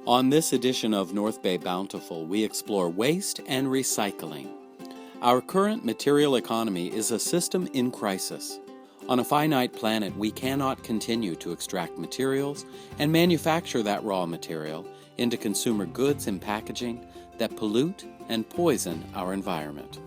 On this edition of North Bay Bountiful, we explore waste and recycling. Our current material economy is a system in crisis. On a finite planet, we cannot continue to extract materials and manufacture that raw material into consumer goods and packaging that pollute and poison our environment.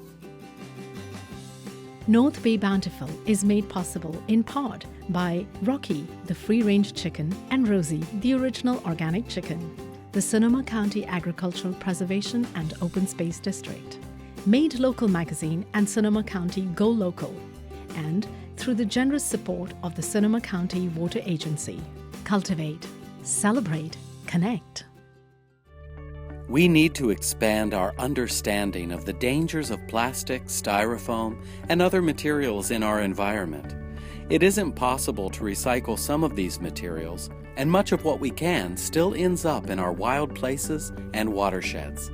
North Bay Bountiful is made possible in part by Rocky, the free-range chicken, and Rosie, the original organic chicken. The Sonoma County Agricultural Preservation and Open Space District, Made Local Magazine and Sonoma County Go Local, and through the generous support of the Sonoma County Water Agency. Cultivate, celebrate, connect. We need to expand our understanding of the dangers of plastic, styrofoam, and other materials in our environment. It isn't possible to recycle some of these materials, and much of what we can still ends up in our wild places and watersheds.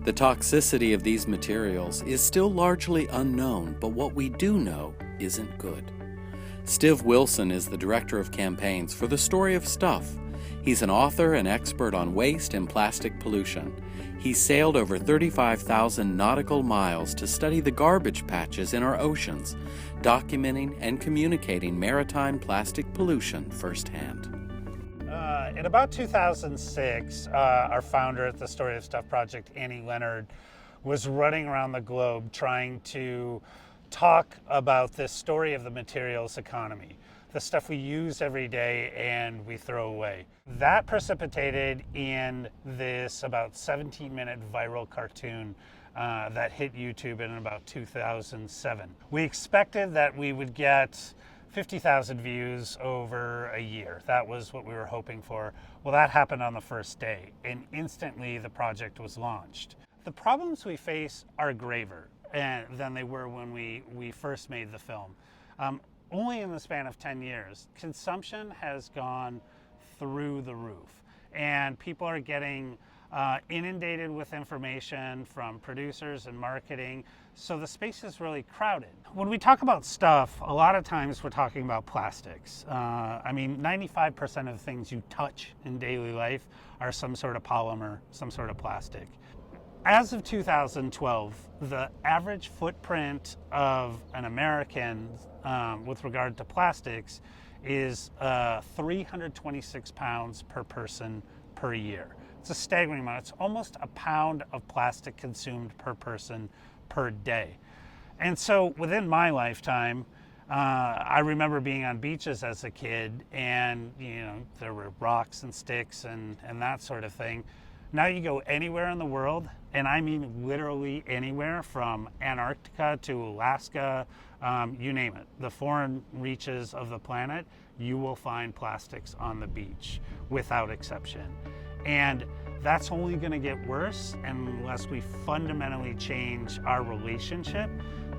The toxicity of these materials is still largely unknown, but what we do know isn't good. Stiv Wilson is the Director of Campaigns for The Story of Stuff. He's an author and expert on waste and plastic pollution. He sailed over 35,000 nautical miles to study the garbage patches in our oceans, documenting and communicating maritime plastic pollution firsthand. In about 2006, our founder at the Story of Stuff project, Leonard, was running around the globe trying to talk about this story of the materials economy, the stuff we use every day and we throw away. That precipitated in this about 17-minute viral cartoon that hit YouTube in about 2007. We expected that we would get 50,000 views over a year. That was what we were hoping for. Well, that happened on the first day, and instantly the project was launched. The problems we face are graver than they were when we first made the film. Only in the span of 10 years, consumption has gone through the roof, and people are getting inundated with information from producers and marketing, so the space is really crowded. When we talk about stuff, a lot of times we're talking about plastics. 95% of the things you touch in daily life are some sort of polymer, some sort of plastic. As of 2012, the average footprint of an American with regard to plastics is 326 pounds per person per year. It's a staggering amount. It's almost a pound of plastic consumed per person per day. And so within my lifetime, I remember being on beaches as a kid, and there were rocks and sticks and that sort of thing. Now you go anywhere in the world, and I mean literally anywhere from Antarctica to Alaska, you name it. The foreign reaches of the planet, you will find plastics on the beach without exception. And that's only going to get worse unless we fundamentally change our relationship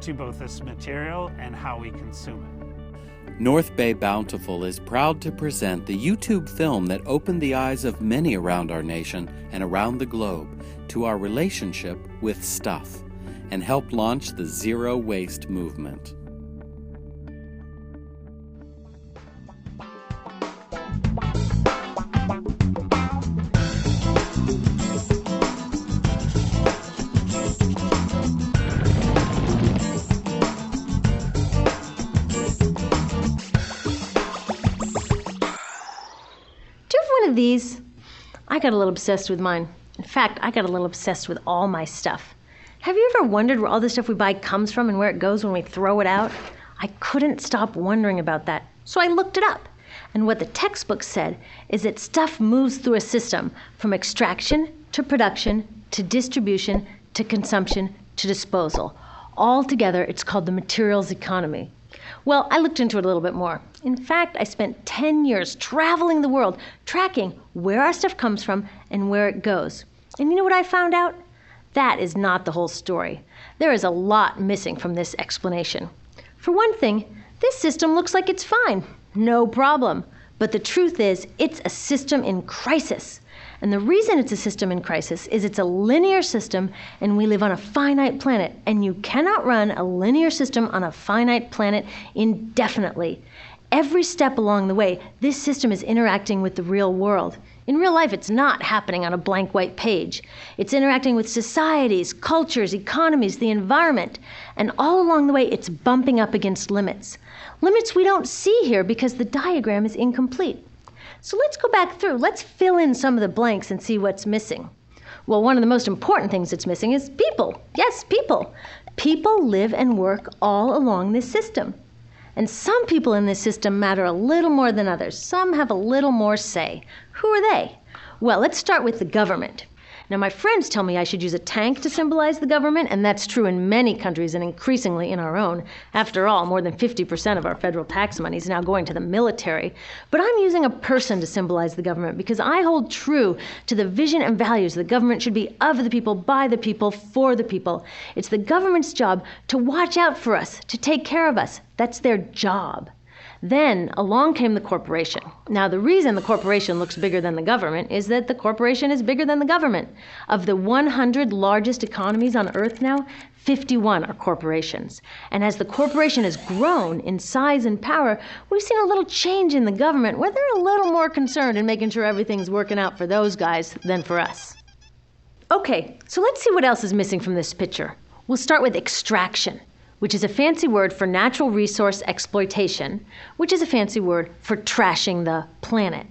to both this material and how we consume it. North Bay Bountiful is proud to present the YouTube film that opened the eyes of many around our nation and around the globe to our relationship with stuff, and helped launch the Zero Waste movement. These, I got a little obsessed with mine. In fact, I got a little obsessed with all my stuff. Have you ever wondered where all the stuff we buy comes from and where it goes when we throw it out? I couldn't stop wondering about that, so I looked it up. And what the textbook said is that stuff moves through a system from extraction to production to distribution to consumption to disposal. All together, it's called the materials economy. Well, I looked into it a little bit more. In fact, I spent 10 years traveling the world, tracking where our stuff comes from and where it goes. And you know what I found out? That is not the whole story. There is a lot missing from this explanation. For one thing, this system looks like it's fine. No problem. But the truth is, it's a system in crisis. And the reason it's a system in crisis is it's a linear system, and we live on a finite planet, and you cannot run a linear system on a finite planet indefinitely. Every step along the way, this system is interacting with the real world. In real life, it's not happening on a blank white page. It's interacting with societies, cultures, economies, the environment, and all along the way, it's bumping up against limits. Limits we don't see here because the diagram is incomplete. So let's go back through. Let's fill in some of the blanks and see what's missing. Well, one of the most important things that's missing is people. Yes, people. People live and work all along this system. And some people in this system matter a little more than others. Some have a little more say. Who are they? Well, let's start with the government. Now, my friends tell me I should use a tank to symbolize the government, and that's true in many countries and increasingly in our own. After all, more than 50% of our federal tax money is now going to the military. But I'm using a person to symbolize the government because I hold true to the vision and values the government should be of the people, by the people, for the people. It's the government's job to watch out for us, to take care of us. That's their job. Then along came the corporation. Now, the reason the corporation looks bigger than the government is that the corporation is bigger than the government. Of the 100 largest economies on Earth now, 51 are corporations. And as the corporation has grown in size and power, we've seen a little change in the government where they're a little more concerned in making sure everything's working out for those guys than for us. Okay, so let's see what else is missing from this picture. We'll start with extraction, which is a fancy word for natural resource exploitation, which is a fancy word for trashing the planet.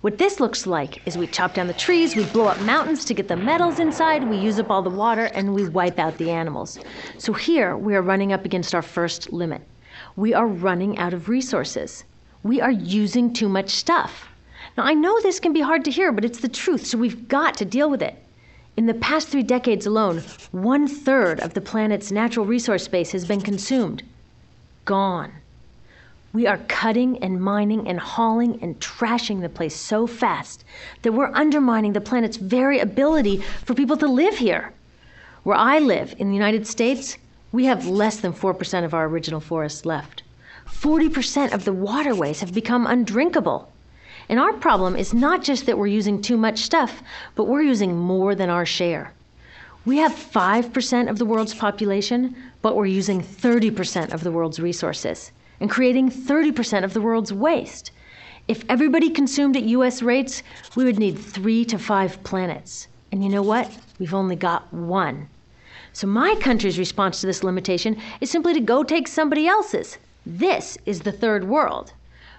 What this looks like is we chop down the trees, we blow up mountains to get the metals inside, we use up all the water, and we wipe out the animals. So here we are running up against our first limit. We are running out of resources. We are using too much stuff. Now, I know this can be hard to hear, but it's the truth, so we've got to deal with it. In the past 3 decades alone, 1/3 of the planet's natural resource space has been consumed. Gone. We are cutting and mining and hauling and trashing the place so fast that we're undermining the planet's very ability for people to live here. Where I live, in the United States, we have less than 4% of our original forests left. 40% of the waterways have become undrinkable. And our problem is not just that we're using too much stuff, but we're using more than our share. We have 5% of the world's population, but we're using 30% of the world's resources and creating 30% of the world's waste. If everybody consumed at US rates, we would need 3 to 5 planets. And you know what? We've only got 1. So my country's response to this limitation is simply to go take somebody else's. This is the third world,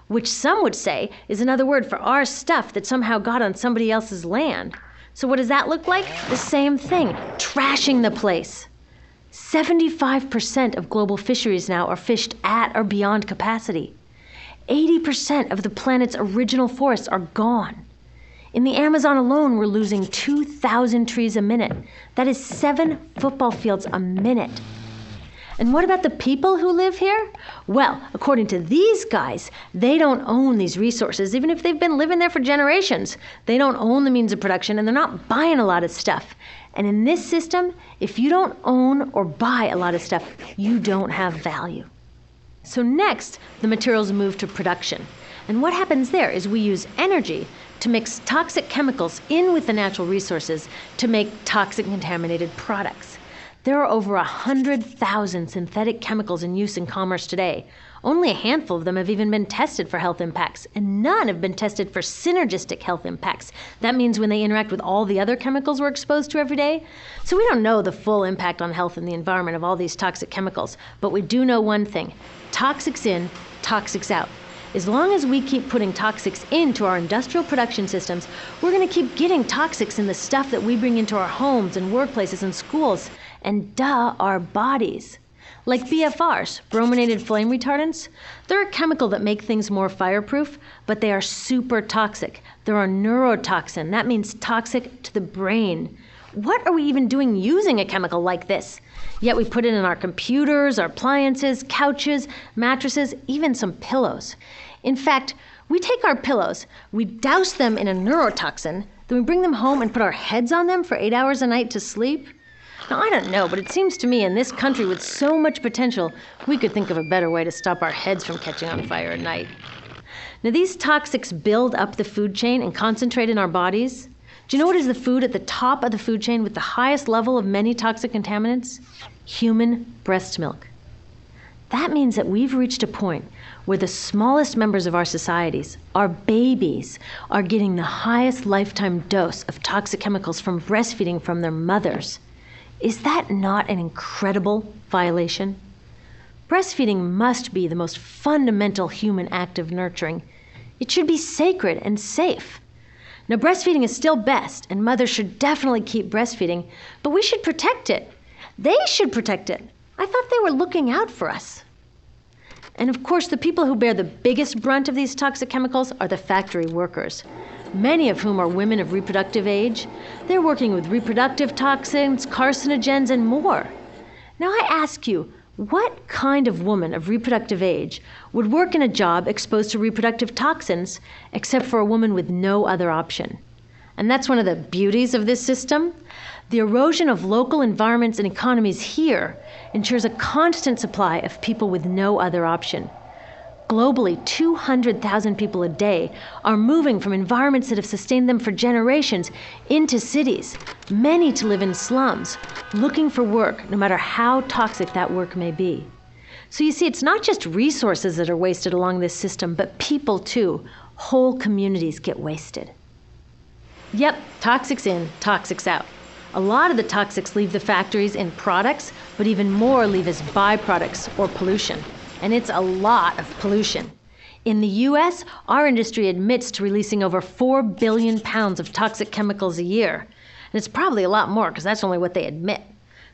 which some would say is another word for our stuff that somehow got on somebody else's land. So what does that look like? The same thing, trashing the place. 75% of global fisheries now are fished at or beyond capacity. 80% of the planet's original forests are gone. In the Amazon alone, we're losing 2,000 trees a minute. That is 7 football fields a minute. And what about the people who live here? Well, according to these guys, they don't own these resources, even if they've been living there for generations. They don't own the means of production, and they're not buying a lot of stuff. And in this system, if you don't own or buy a lot of stuff, you don't have value. So next, the materials move to production. And what happens there is we use energy to mix toxic chemicals in with the natural resources to make toxic contaminated products. There are over 100,000 synthetic chemicals in use in commerce today. Only a handful of them have even been tested for health impacts, and none have been tested for synergistic health impacts. That means when they interact with all the other chemicals we're exposed to every day. So we don't know the full impact on health and the environment of all these toxic chemicals, but we do know one thing: toxics in, toxics out. As long as we keep putting toxics into our industrial production systems, we're going to keep getting toxics in the stuff that we bring into our homes and workplaces and schools. And our bodies. Like BFRs, brominated flame retardants, they're a chemical that make things more fireproof, but they are super toxic. They're a neurotoxin. That means toxic to the brain. What are we even doing using a chemical like this? Yet we put it in our computers, our appliances, couches, mattresses, even some pillows. In fact, we take our pillows, we douse them in a neurotoxin, then we bring them home and put our heads on them for 8 hours a night to sleep. Now, I don't know, but it seems to me in this country with so much potential, we could think of a better way to stop our heads from catching on fire at night. Now, these toxics build up the food chain and concentrate in our bodies. Do you know what is the food at the top of the food chain with the highest level of many toxic contaminants? Human breast milk. That means that we've reached a point where the smallest members of our societies, our babies, are getting the highest lifetime dose of toxic chemicals from breastfeeding from their mothers. Is that not an incredible violation? Breastfeeding must be the most fundamental human act of nurturing. It should be sacred and safe. Now, breastfeeding is still best, and mothers should definitely keep breastfeeding, but we should protect it. They should protect it. I thought they were looking out for us. And of course, the people who bear the biggest brunt of these toxic chemicals are the factory workers, many of whom are women of reproductive age. They're working with reproductive toxins, carcinogens, and more. Now I ask you, what kind of woman of reproductive age would work in a job exposed to reproductive toxins except for a woman with no other option? And that's one of the beauties of this system. The erosion of local environments and economies here ensures a constant supply of people with no other option. Globally, 200,000 people a day are moving from environments that have sustained them for generations into cities, many to live in slums, looking for work, no matter how toxic that work may be. So you see, it's not just resources that are wasted along this system, but people too. Whole communities get wasted. Yep, toxics in, toxics out. A lot of the toxics leave the factories in products, but even more leave as byproducts or pollution. And it's a lot of pollution. In the US, our industry admits to releasing over 4 billion pounds of toxic chemicals a year. And it's probably a lot more because that's only what they admit.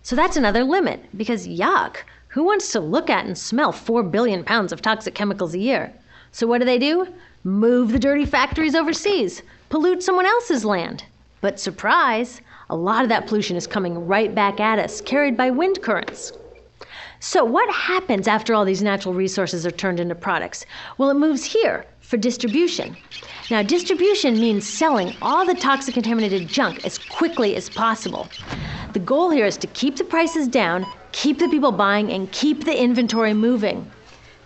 So that's another limit, because yuck, who wants to look at and smell 4 billion pounds of toxic chemicals a year? So what do? Move the dirty factories overseas, pollute someone else's land. But surprise, a lot of that pollution is coming right back at us, carried by wind currents. So what happens after all these natural resources are turned into products? Well, it moves here for distribution. Now, distribution means selling all the toxic contaminated junk as quickly as possible. The goal here is to keep the prices down, keep the people buying, and keep the inventory moving.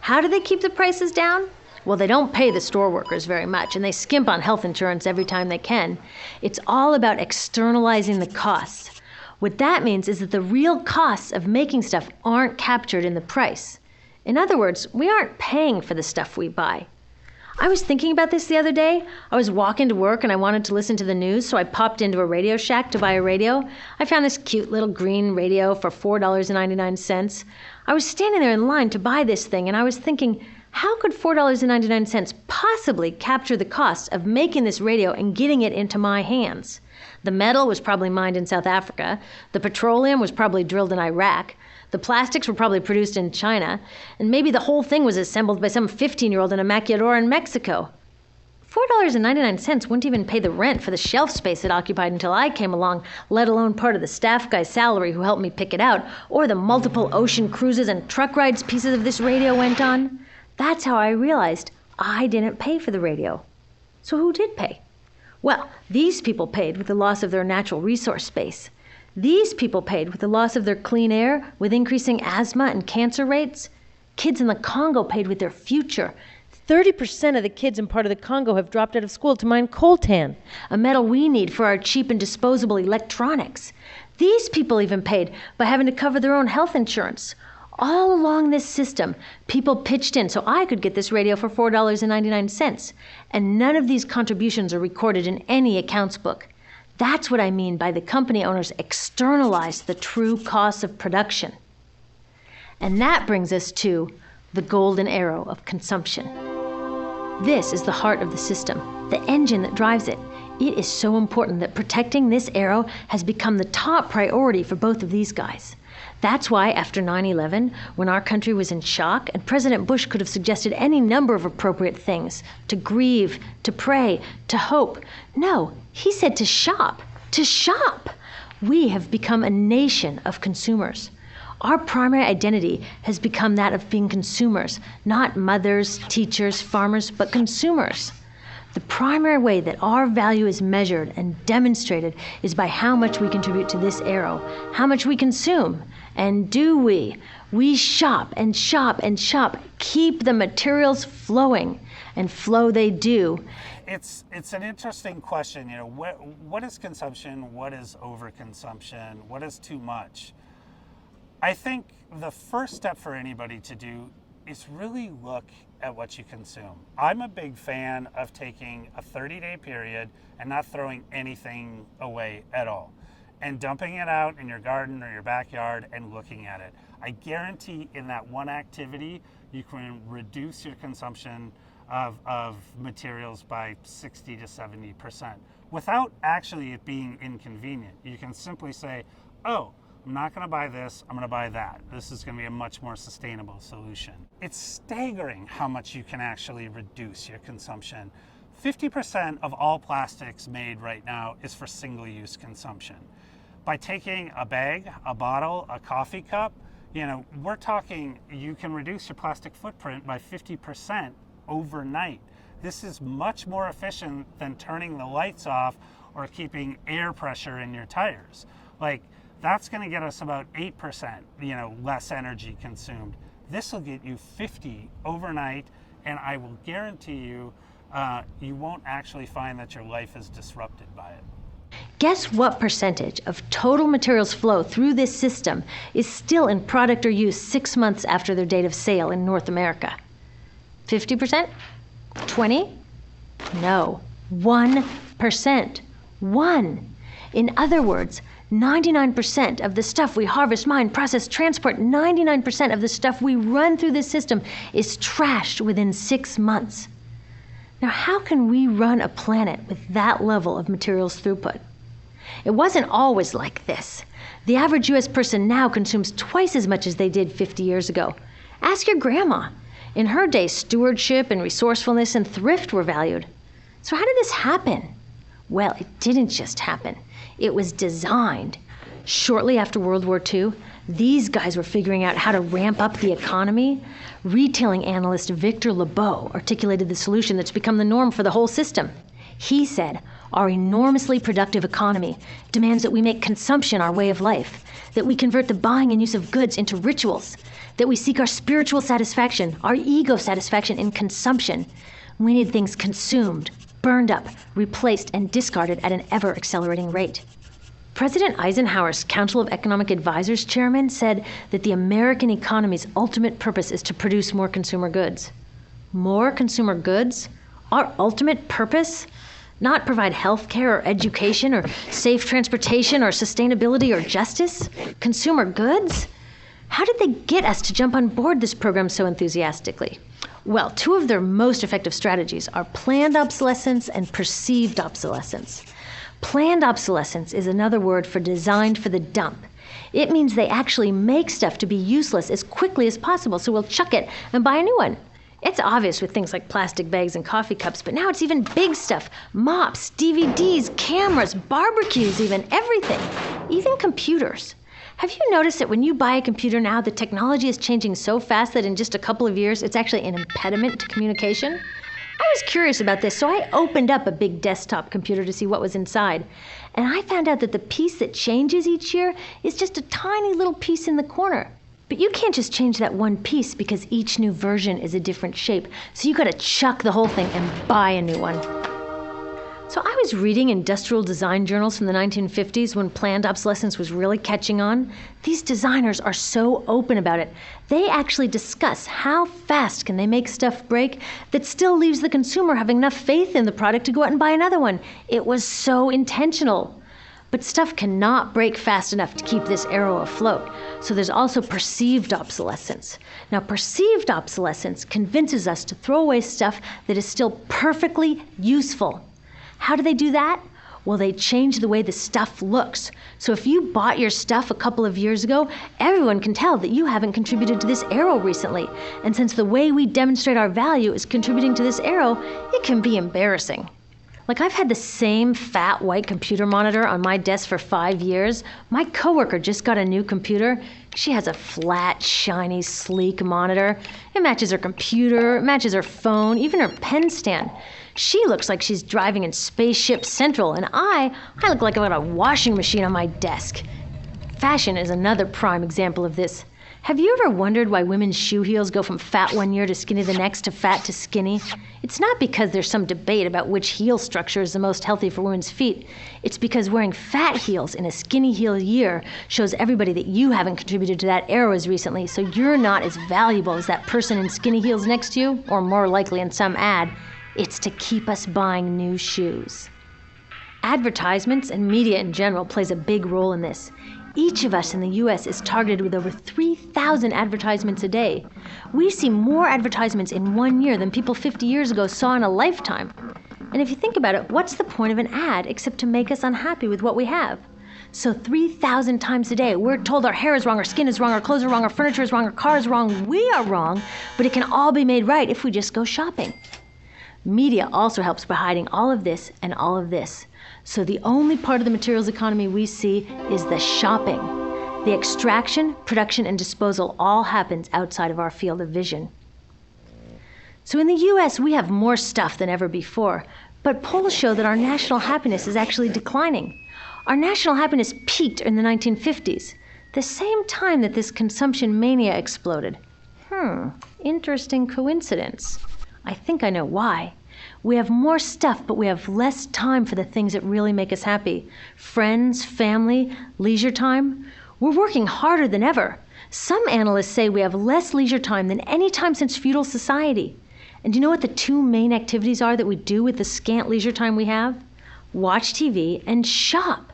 How do they keep the prices down? Well, they don't pay the store workers very much, and they skimp on health insurance every time they can. It's all about externalizing the costs. What that means is that the real costs of making stuff aren't captured in the price. In other words, we aren't paying for the stuff we buy. I was thinking about this the other day. I was walking to work and I wanted to listen to the news, so I popped into a Radio Shack to buy a radio. I found this cute little green radio for $4.99. I was standing there in line to buy this thing, and I was thinking, how could $4.99 possibly capture the cost of making this radio and getting it into my hands? The metal was probably mined in South Africa. The petroleum was probably drilled in Iraq. The plastics were probably produced in China. And maybe the whole thing was assembled by some 15-year-old in a maquiladora in Mexico. $4.99 wouldn't even pay the rent for the shelf space it occupied until I came along, let alone part of the staff guy's salary who helped me pick it out, or the multiple ocean cruises and truck rides pieces of this radio went on. That's how I realized I didn't pay for the radio. So who did pay? Well, these people paid with the loss of their natural resource space. These people paid with the loss of their clean air, with increasing asthma and cancer rates. Kids in the Congo paid with their future. 30% of the kids in part of the Congo have dropped out of school to mine coltan, a metal we need for our cheap and disposable electronics. These people even paid by having to cover their own health insurance. All along this system, people pitched in so I could get this radio for $4.99. And none of these contributions are recorded in any accounts book. That's what I mean by the company owners externalized the true costs of production. And that brings us to the golden arrow of consumption. This is the heart of the system, the engine that drives it. It is so important that protecting this arrow has become the top priority for both of these guys. That's why after 9/11, when our country was in shock, and President Bush could have suggested any number of appropriate things, to grieve, to pray, to hope. No, he said to shop, to shop. We have become a nation of consumers. Our primary identity has become that of being consumers, not mothers, teachers, farmers, but consumers. The primary way that our value is measured and demonstrated is by how much we contribute to this arrow, how much we consume. And do we? We shop and shop and shop, keep the materials flowing, and flow they do. It's an interesting question. You know, what is consumption? What is overconsumption? What is too much? I think the first step for anybody to do is really look at what you consume. I'm a big fan of taking a 30-day period and not throwing anything away at all, and dumping it out in your garden or your backyard and looking at it. I guarantee in that one activity, you can reduce your consumption of materials by 60 to 70% without actually it being inconvenient. You can simply say, oh, I'm not going to buy this, I'm going to buy that. This is going to be a much more sustainable solution. It's staggering how much you can actually reduce your consumption. 50% of all plastics made right now is for single-use consumption. By taking a bag, a bottle, a coffee cup, we're talking you can reduce your plastic footprint by 50% overnight. This is much more efficient than turning the lights off or keeping air pressure in your tires. That's going to get us about 8%, less energy consumed. This will get you 50 overnight, and I will guarantee you, you won't actually find that your life is disrupted by it. Guess what percentage of total materials flow through this system is still in product or use 6 months after their date of sale in North America? 50%? 20? No, 1%. 1. In other words, 99% of the stuff we harvest, mine, process, transport, 99% of the stuff we run through this system is trashed within 6 months. Now, how can we run a planet with that level of materials throughput? It wasn't always like this. The average U.S. person now consumes twice as much as they did 50 years ago. Ask your grandma. In her day, stewardship and resourcefulness and thrift were valued. So how did this happen? Well, it didn't just happen. It was designed. Shortly after World War II, these guys were figuring out how to ramp up the economy. Retailing analyst Victor Lebeau articulated the solution that's become the norm for the whole system. He said, our enormously productive economy demands that we make consumption our way of life, that we convert the buying and use of goods into rituals, that we seek our spiritual satisfaction, our ego satisfaction in consumption. We need things consumed, burned up, replaced, and discarded at an ever-accelerating rate. President Eisenhower's Council of Economic Advisors chairman said that the American economy's ultimate purpose is to produce more consumer goods. More consumer goods? Our ultimate purpose? Not provide health care or education or safe transportation or sustainability or justice? Consumer goods? How did they get us to jump on board this program so enthusiastically? Well, 2 of their most effective strategies are planned obsolescence and perceived obsolescence. Planned obsolescence is another word for designed for the dump. It means they actually make stuff to be useless as quickly as possible, so we'll chuck it and buy a new one. It's obvious with things like plastic bags and coffee cups, but now it's even big stuff. Mops, DVDs, cameras, barbecues even, everything. Even computers. Have you noticed that when you buy a computer now, the technology is changing so fast that in just a couple of years, it's actually an impediment to communication? I was curious about this, so I opened up a big desktop computer to see what was inside. And I found out that the piece that changes each year is just a tiny little piece in the corner. But you can't just change that one piece because each new version is a different shape. So you gotta chuck the whole thing and buy a new one. So I was reading industrial design journals from the 1950s when planned obsolescence was really catching on. These designers are so open about it. They actually discuss how fast can they make stuff break that still leaves the consumer having enough faith in the product to go out and buy another one. It was so intentional. But stuff cannot break fast enough to keep this arrow afloat. So there's also perceived obsolescence. Now, perceived obsolescence convinces us to throw away stuff that is still perfectly useful. How do they do that? Well, they change the way the stuff looks. So if you bought your stuff a couple of years ago, everyone can tell that you haven't contributed to this arrow recently. And since the way we demonstrate our value is contributing to this arrow, it can be embarrassing. Like, I've had the same fat white computer monitor on my desk for 5 years. My coworker just got a new computer. She has a flat, shiny, sleek monitor. It matches her computer, it matches her phone, even her pen stand. She looks like she's driving in Spaceship Central, and I look like I've got a washing machine on my desk. Fashion is another prime example of this. Have you ever wondered why women's shoe heels go from fat one year to skinny the next to fat to skinny? It's not because there's some debate about which heel structure is the most healthy for women's feet. It's because wearing fat heels in a skinny heel year shows everybody that you haven't contributed to that era as recently, so you're not as valuable as that person in skinny heels next to you, or more likely in some ad. It's to keep us buying new shoes. Advertisements and media in general plays a big role in this. Each of us in the U.S. is targeted with over 3,000 advertisements a day. We see more advertisements in 1 year than people 50 years ago saw in a lifetime. And if you think about it, what's the point of an ad except to make us unhappy with what we have? So 3,000 times a day, we're told our hair is wrong, our skin is wrong, our clothes are wrong, our furniture is wrong, our car is wrong. We are wrong, but it can all be made right if we just go shopping. Media also helps by hiding all of this and all of this. So the only part of the materials economy we see is the shopping. The extraction, production, and disposal all happens outside of our field of vision. So in the US, we have more stuff than ever before, but polls show that our national happiness is actually declining. Our national happiness peaked in the 1950s, the same time that this consumption mania exploded. Interesting coincidence. I think I know why. We have more stuff, but we have less time for the things that really make us happy. Friends, family, leisure time. We're working harder than ever. Some analysts say we have less leisure time than any time since feudal society. And do you know what the two main activities are that we do with the scant leisure time we have? Watch TV and shop.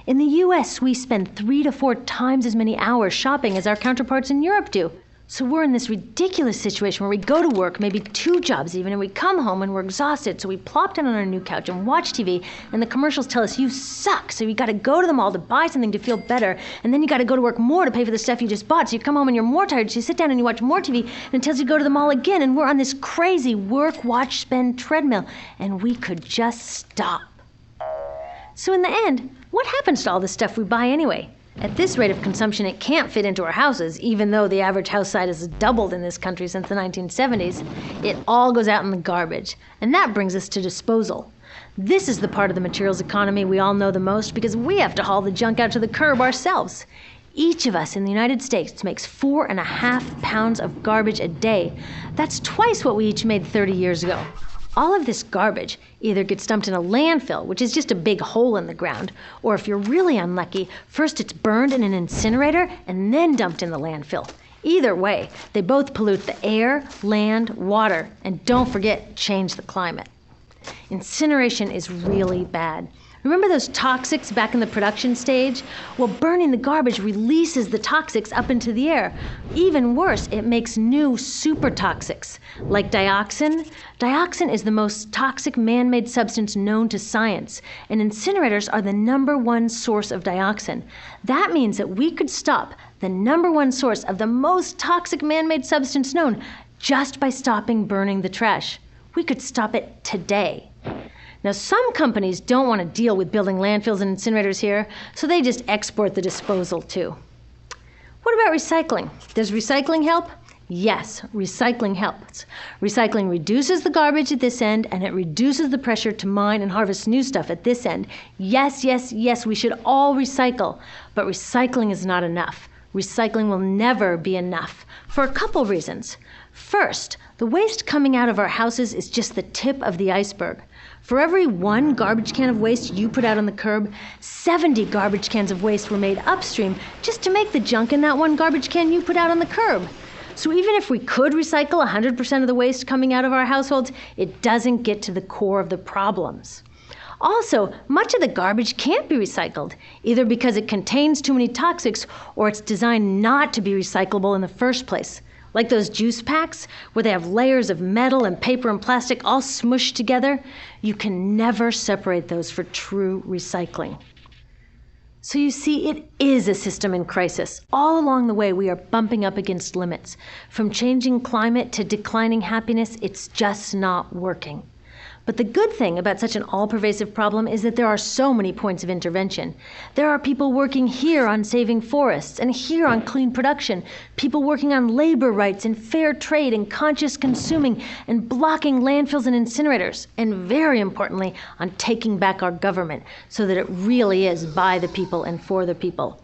In the US, we spend 3 to 4 times as many hours shopping as our counterparts in Europe do. So we're in this ridiculous situation where we go to work, maybe 2 jobs even, and we come home and we're exhausted. So we plop down on our new couch and watch TV, and the commercials tell us you suck. So you got to go to the mall to buy something to feel better, and then you got to go to work more to pay for the stuff you just bought. So you come home and you're more tired, so you sit down and you watch more TV, and it tells you to go to the mall again, and we're on this crazy work, watch, spend treadmill, and we could just stop. So in the end, what happens to all the stuff we buy anyway? At this rate of consumption, it can't fit into our houses, even though the average house size has doubled in this country since the 1970s. It all goes out in the garbage. And that brings us to disposal. This is the part of the materials economy we all know the most because we have to haul the junk out to the curb ourselves. Each of us in the United States makes 4.5 pounds of garbage a day. That's twice what we each made 30 years ago. All of this garbage either gets dumped in a landfill, which is just a big hole in the ground, or if you're really unlucky, first it's burned in an incinerator and then dumped in the landfill. Either way, they both pollute the air, land, water, and don't forget, change the climate. Incineration is really bad. Remember those toxics back in the production stage? Well, burning the garbage releases the toxics up into the air. Even worse, it makes new super toxics, like dioxin. Dioxin is the most toxic man-made substance known to science, and incinerators are the #1 source of dioxin. That means that we could stop the #1 source of the most toxic man-made substance known just by stopping burning the trash. We could stop it today. Now, some companies don't want to deal with building landfills and incinerators here, so they just export the disposal too. What about recycling? Does recycling help? Yes, recycling helps. Recycling reduces the garbage at this end, and it reduces the pressure to mine and harvest new stuff at this end. Yes, yes, yes, we should all recycle, but recycling is not enough. Recycling will never be enough for a couple reasons. First, the waste coming out of our houses is just the tip of the iceberg. For every 1 garbage can of waste you put out on the curb, 70 garbage cans of waste were made upstream just to make the junk in that 1 garbage can you put out on the curb. So even if we could recycle 100% of the waste coming out of our households, it doesn't get to the core of the problems. Also, much of the garbage can't be recycled, either because it contains too many toxics or it's designed not to be recyclable in the first place. Like those juice packs, where they have layers of metal and paper and plastic all smushed together, you can never separate those for true recycling. So you see, it is a system in crisis. All along the way, we are bumping up against limits. From changing climate to declining happiness, it's just not working. But the good thing about such an all-pervasive problem is that there are so many points of intervention. There are people working here on saving forests and here on clean production, people working on labor rights and fair trade and conscious consuming and blocking landfills and incinerators, and very importantly, on taking back our government so that it really is by the people and for the people.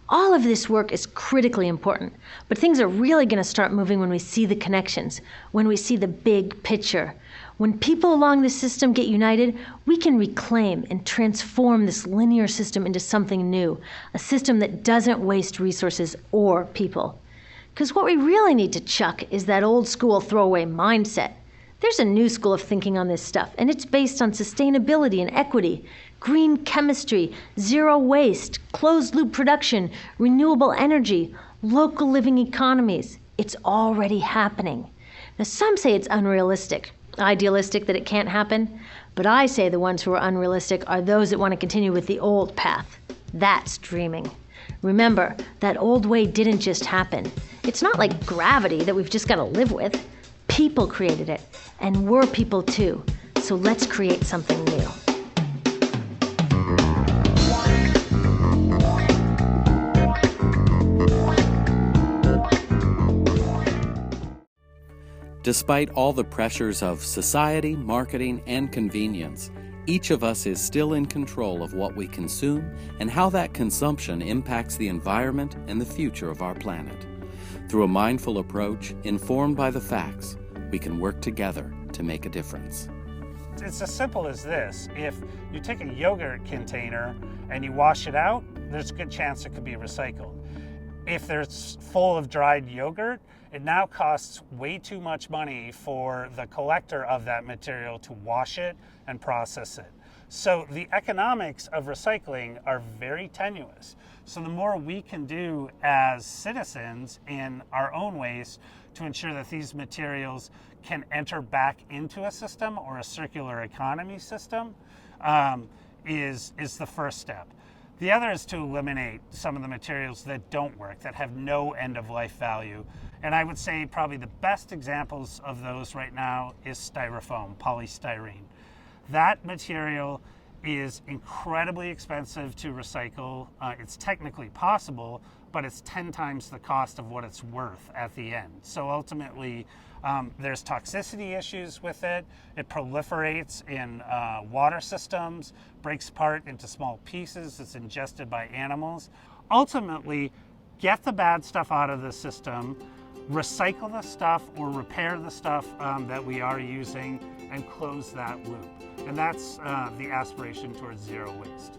All of this work is critically important, but things are really going to start moving when we see the connections, when we see the big picture. When people along the system get united, we can reclaim and transform this linear system into something new, a system that doesn't waste resources or people. Because what we really need to chuck is that old school throwaway mindset. There's a new school of thinking on this stuff, and it's based on sustainability and equity, green chemistry, zero waste, closed-loop production, renewable energy, local living economies. It's already happening. Now, some say it's unrealistic, idealistic that it can't happen, but I say the ones who are unrealistic are those that want to continue with the old path. That's dreaming. Remember, that old way didn't just happen. It's not like gravity that we've just got to live with. People created it, and we're people too. So let's create something new. Despite all the pressures of society, marketing, and convenience, each of us is still in control of what we consume and how that consumption impacts the environment and the future of our planet. Through a mindful approach, informed by the facts, we can work together to make a difference. It's as simple as this. If you take a yogurt container and you wash it out, there's a good chance it could be recycled. If it's full of dried yogurt, it now costs way too much money for the collector of that material to wash it and process it. So the economics of recycling are very tenuous. So the more we can do as citizens in our own ways to ensure that these materials can enter back into a system or a circular economy system is the first step. The other is to eliminate some of the materials that don't work, that have no end-of-life value. And I would say probably the best examples of those right now is styrofoam, polystyrene. That material is incredibly expensive to recycle. It's technically possible, but it's 10 times the cost of what it's worth at the end. So ultimately, there's toxicity issues with it. It proliferates in water systems, breaks apart into small pieces. It's ingested by animals. Ultimately, get the bad stuff out of the system, recycle the stuff or repair the stuff that we are using, and close that loop. And that's the aspiration towards zero waste.